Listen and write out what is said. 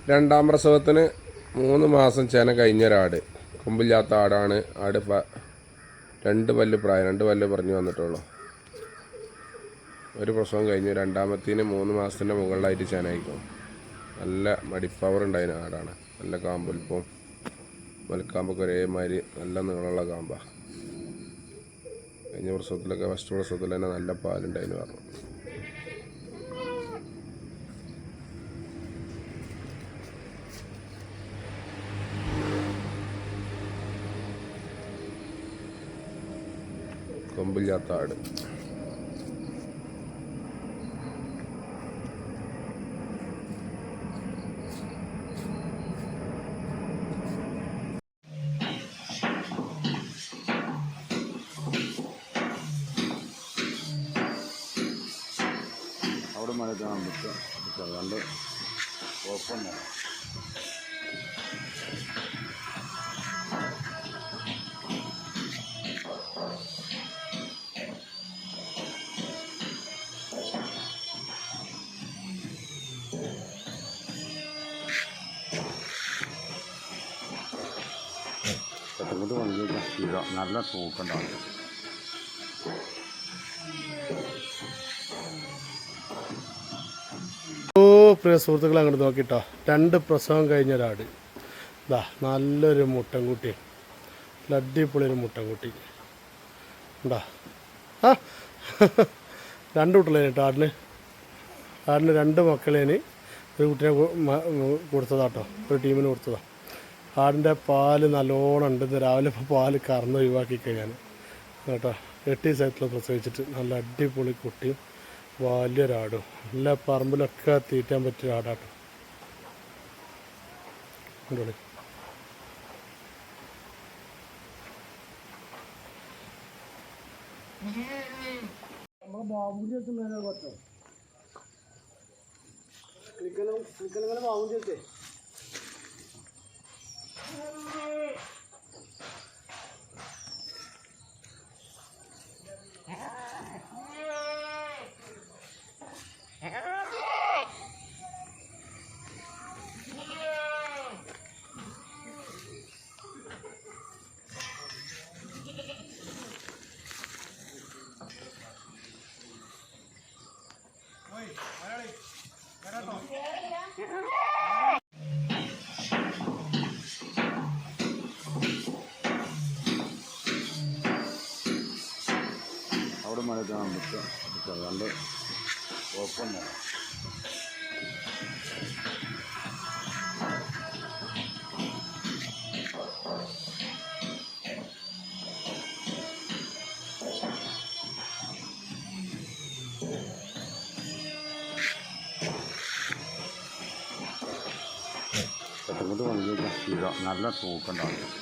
രണ്ടാം പ്രസവത്തിന് 3 മാസം ചെന കഴിഞ്ഞൊരാട്, കൊമ്പില്ലാത്ത ആടാണ്. ആട് 2 പല്ല് പ്രായം, 2 പല്ല് പറഞ്ഞു വന്നിട്ടുള്ളൂ. ഒരു പ്രസവം കഴിഞ്ഞ് രണ്ടാമത്തേന് 3 മാസത്തിൻ്റെ മുകളിലായിട്ട് ചെനയിക്കും. നല്ല മടിപ്പവർ ഉണ്ടായിരുന്ന ആടാണ്. നല്ല കാമ്പൊലിപ്പം, മലക്കാമ്പൊക്കെ ഒരേമാതിരി നല്ല നീളമുള്ള കാമ്പാണ്. കഴിഞ്ഞ പ്രസവത്തിലൊക്കെ ഫസ്റ്റ് പ്രസവത്തിൽ തന്നെ നല്ല പാലുണ്ടായിരുന്നു പറഞ്ഞു. കൊമ്പില്ലാത്ത ആട്. അവിടെ മഴക്കാൻ പറ്റും രണ്ട് കുഴപ്പമില്ല. പെട്ടെന്ന് വണ്ടി നല്ല തൂക്കുണ്ടാവും. പ്രിയ സുഹൃത്തുക്കളെ അങ്ങോട്ട് നോക്കിട്ടോ, 2 പ്രസവം കഴിഞ്ഞ ഒരാട്. ഇതാ നല്ലൊരു മുട്ടൻകുട്ടി, അടിപൊളിയൊരു മുട്ടൻകുട്ടി ഉണ്ടാ. 2 കുട്ടികളേന് കേട്ടോ ആടിന് 2 മക്കളേന് ഒരു കുട്ടീനെ കൊടുത്തതാട്ടോ, ഒരു ടീമിന് കൊടുത്തതാണ്. ആടിൻ്റെ പാല് നല്ലോണം ഉണ്ട്. ഇന്ന് രാവിലെ ഇപ്പോൾ പാല് കറന്ന് ഒഴിവാക്കി കഴിഞ്ഞാൽ കേട്ടോ. 8 ദിവസമായിട്ടുള്ള പ്രസവിച്ചിട്ട് നല്ല അടിപൊളി കുട്ടിയും വലിയൊരാടും. എല്ലാ പറമ്പിലൊക്കെ തീറ്റാൻ പറ്റിയ ആടാട്ടോ. അടിപൊളി. ബാബുജിയൊക്കെ അവിടെ മഴക്കാൻ പറ്റും രണ്ട് കുഴപ്പമില്ല. പെട്ടെന്ന് വണ്ടി നല്ല തൂക്കുണ്ടാവും.